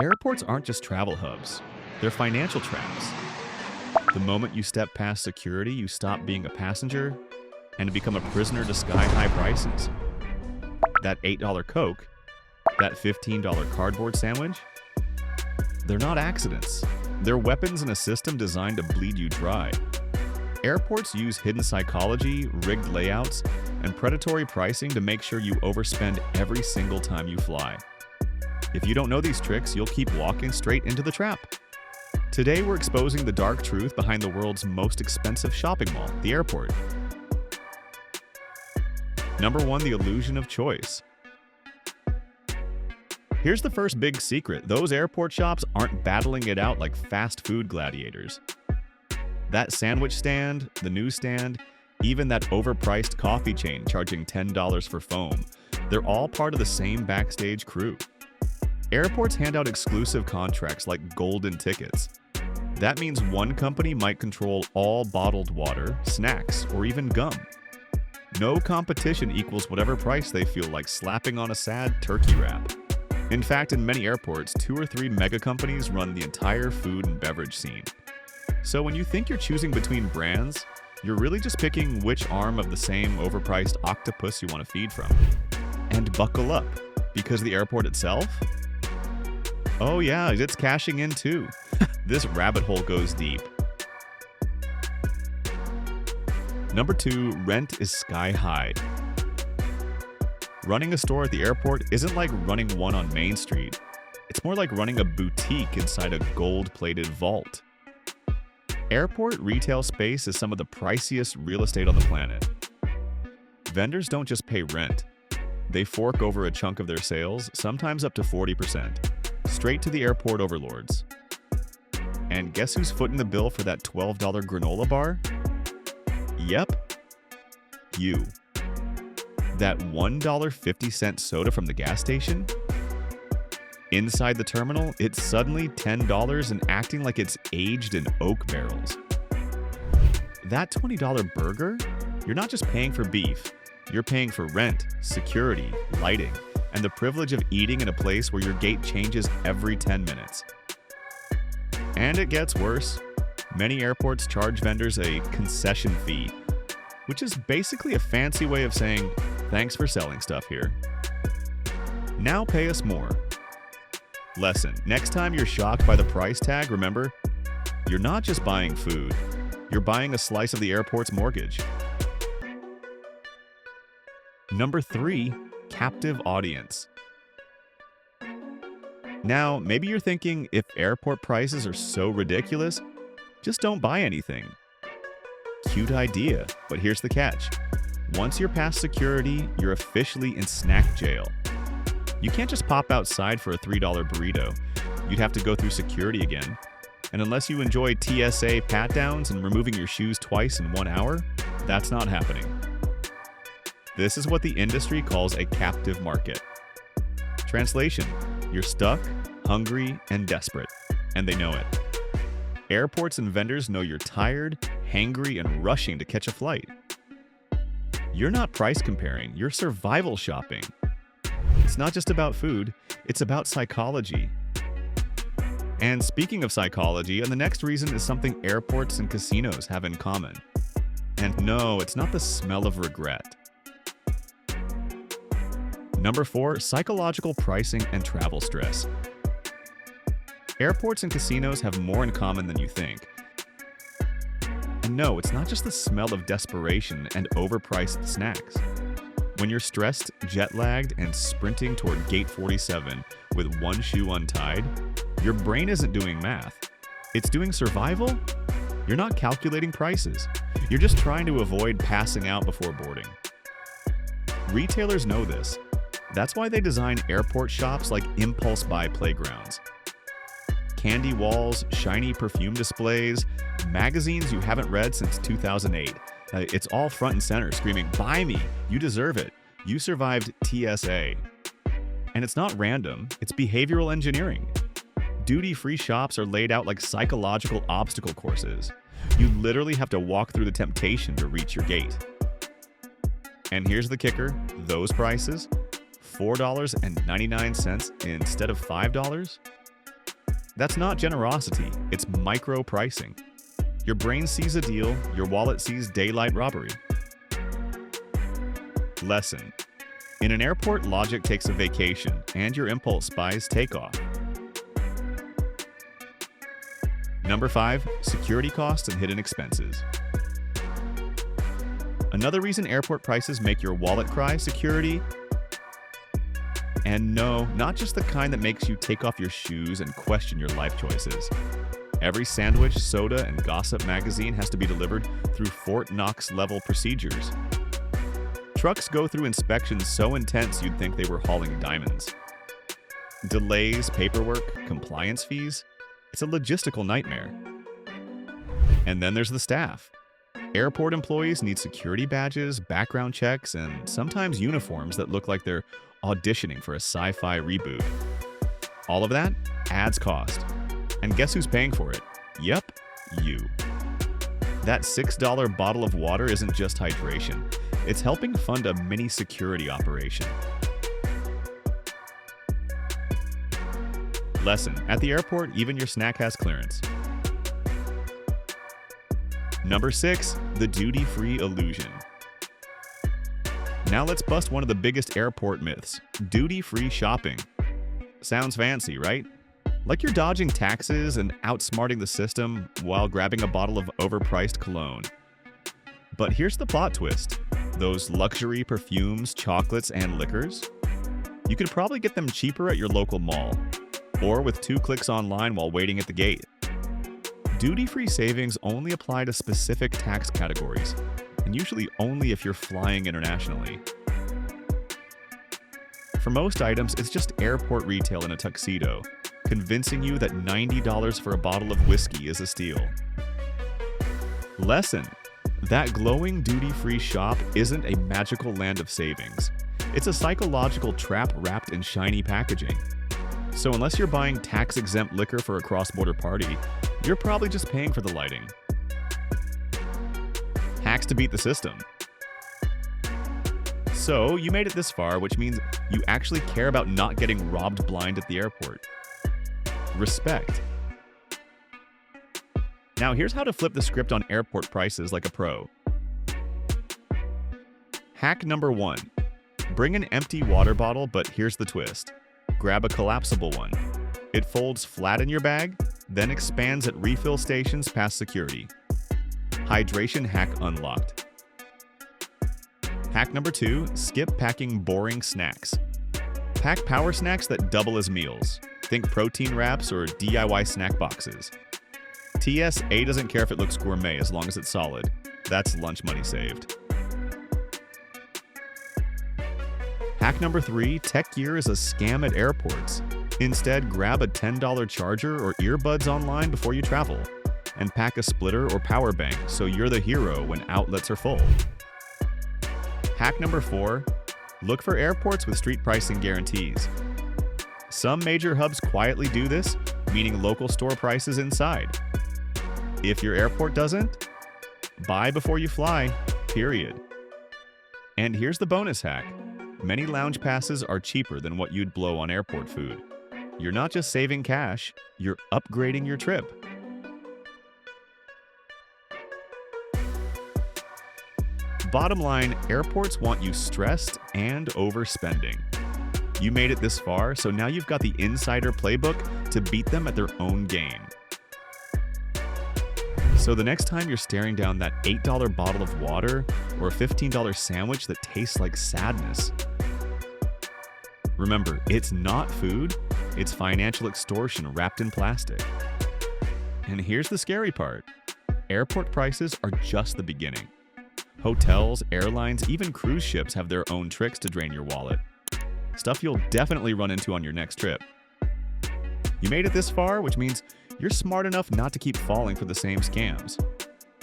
Airports aren't just travel hubs, they're financial traps. The moment you step past security, you stop being a passenger and become a prisoner to sky-high prices. That $8 Coke, that $15 cardboard sandwich, they're not accidents. They're weapons in a system designed to bleed you dry. Airports use hidden psychology, rigged layouts, and predatory pricing to make sure you overspend every single time you fly. If you don't know these tricks, you'll keep walking straight into the trap. Today, we're exposing the dark truth behind the world's most expensive shopping mall, the airport. Number 1, the illusion of choice. Here's the first big secret. Those airport shops aren't battling it out like fast food gladiators. That sandwich stand, the newsstand, even that overpriced coffee chain charging $10 for foam, they're all part of the same backstage crew. Airports hand out exclusive contracts like golden tickets. That means one company might control all bottled water, snacks, or even gum. No competition equals whatever price they feel like slapping on a sad turkey wrap. In fact, in many airports, 2 or 3 mega companies run the entire food and beverage scene. So when you think you're choosing between brands, you're really just picking which arm of the same overpriced octopus you want to feed from. And buckle up, because the airport itself? Oh yeah, it's cashing in too. This rabbit hole goes deep. Number 2, rent is sky high. Running a store at the airport isn't like running one on Main Street. It's more like running a boutique inside a gold-plated vault. Airport retail space is some of the priciest real estate on the planet. Vendors don't just pay rent. They fork over a chunk of their sales, sometimes up to 40%, straight to the airport overlords. And guess who's footing the bill for that $12 granola bar? Yep, you. That $1.50 soda from the gas station? Inside the terminal, it's suddenly $10 and acting like it's aged in oak barrels. That $20 burger? You're not just paying for beef. You're paying for rent, security, lighting, and the privilege of eating in a place where your gate changes every 10 minutes. And it gets worse. Many airports charge vendors a concession fee, which is basically a fancy way of saying, thanks for selling stuff here. Now pay us more. Lesson: next time you're shocked by the price tag, remember, you're not just buying food, you're buying a slice of the airport's mortgage. Number 3, captive audience. Now, maybe you're thinking, if airport prices are so ridiculous, just don't buy anything. Cute idea, but here's the catch. Once you're past security, you're officially in snack jail. You can't just pop outside for a $3 burrito. You'd have to go through security again. And unless you enjoy TSA pat-downs and removing your shoes twice in 1 hour, that's not happening. This is what the industry calls a captive market. Translation: you're stuck, hungry, and desperate, and they know it. Airports and vendors know you're tired, hangry, and rushing to catch a flight. You're not price comparing, you're survival shopping. It's not just about food, it's about psychology. And speaking of psychology, the next reason is something airports and casinos have in common. And no, it's not the smell of regret. Number 4, psychological pricing and travel stress. Airports and casinos have more in common than you think. And no, it's not just the smell of desperation and overpriced snacks. When you're stressed, jet-lagged, and sprinting toward Gate 47 with one shoe untied, your brain isn't doing math. It's doing survival? You're not calculating prices. You're just trying to avoid passing out before boarding. Retailers know this. That's why they design airport shops like impulse buy playgrounds. Candy walls, shiny perfume displays, magazines you haven't read since 2008. It's all front and center, screaming, "Buy me! You deserve it! You survived TSA." And it's not random, it's behavioral engineering. Duty-free shops are laid out like psychological obstacle courses. You literally have to walk through the temptation to reach your gate. And here's the kicker, those prices, $4.99 instead of $5, That's not generosity, it's micro pricing. Your brain sees a deal, your wallet sees daylight robbery. Lesson: in an airport, logic takes a vacation, and your impulse buys take off. Number 5, security costs and hidden expenses. Another reason airport prices make your wallet cry: security. And no, not just the kind that makes you take off your shoes and question your life choices. Every sandwich, soda, and gossip magazine has to be delivered through Fort Knox-level procedures. Trucks go through inspections so intense you'd think they were hauling diamonds. Delays, paperwork, compliance fees. It's a logistical nightmare. And then there's the staff. Airport employees need security badges, background checks, and sometimes uniforms that look like they're auditioning for a sci-fi reboot. All of that adds cost. And guess who's paying for it? Yep, you. That $6 bottle of water isn't just hydration. It's helping fund a mini security operation. Lesson: at the airport, even your snack has clearance. Number 6, the duty-free illusion. Now let's bust one of the biggest airport myths: duty-free shopping. Sounds fancy, right? Like you're dodging taxes and outsmarting the system while grabbing a bottle of overpriced cologne. But here's the plot twist: those luxury perfumes, chocolates, and liquors, you could probably get them cheaper at your local mall, or with 2 clicks online while waiting at the gate. Duty-free savings only apply to specific tax categories, and usually only if you're flying internationally. For most items, it's just airport retail in a tuxedo, convincing you that $90 for a bottle of whiskey is a steal. Lesson: that glowing duty-free shop isn't a magical land of savings. It's a psychological trap wrapped in shiny packaging. So unless you're buying tax-exempt liquor for a cross-border party, you're probably just paying for the lighting. Hacks to beat the system. So you made it this far, which means you actually care about not getting robbed blind at the airport. Respect. Now here's how to flip the script on airport prices like a pro. Hack number 1. Bring an empty water bottle, but here's the twist. Grab a collapsible one. It folds flat in your bag, then expands at refill stations past security. Hydration hack unlocked. Hack number 2, skip packing boring snacks. Pack power snacks that double as meals. Think protein wraps or DIY snack boxes. TSA doesn't care if it looks gourmet as long as it's solid. That's lunch money saved. Hack number 3, tech gear is a scam at airports. Instead, grab a $10 charger or earbuds online before you travel, and pack a splitter or power bank so you're the hero when outlets are full. Hack number 4, look for airports with street pricing guarantees. Some major hubs quietly do this, meaning local store prices inside. If your airport doesn't, buy before you fly, period. And here's the bonus hack. Many lounge passes are cheaper than what you'd blow on airport food. You're not just saving cash, you're upgrading your trip. Bottom line, airports want you stressed and overspending. You made it this far, so now you've got the insider playbook to beat them at their own game. So the next time you're staring down that $8 bottle of water or a $15 sandwich that tastes like sadness, remember, it's not food, it's financial extortion wrapped in plastic. And here's the scary part. Airport prices are just the beginning. Hotels, airlines, even cruise ships have their own tricks to drain your wallet. Stuff you'll definitely run into on your next trip. You made it this far, which means you're smart enough not to keep falling for the same scams.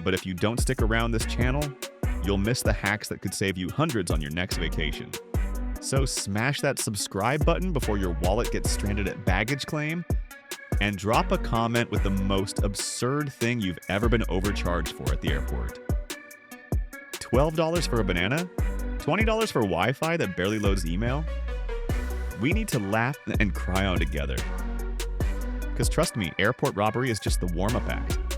But if you don't stick around this channel, you'll miss the hacks that could save you hundreds on your next vacation. So smash that subscribe button before your wallet gets stranded at baggage claim, and drop a comment with the most absurd thing you've ever been overcharged for at the airport. $12 for a banana? $20 for Wi-Fi that barely loads email? We need to laugh and cry on together. Because trust me, airport robbery is just the warm-up act.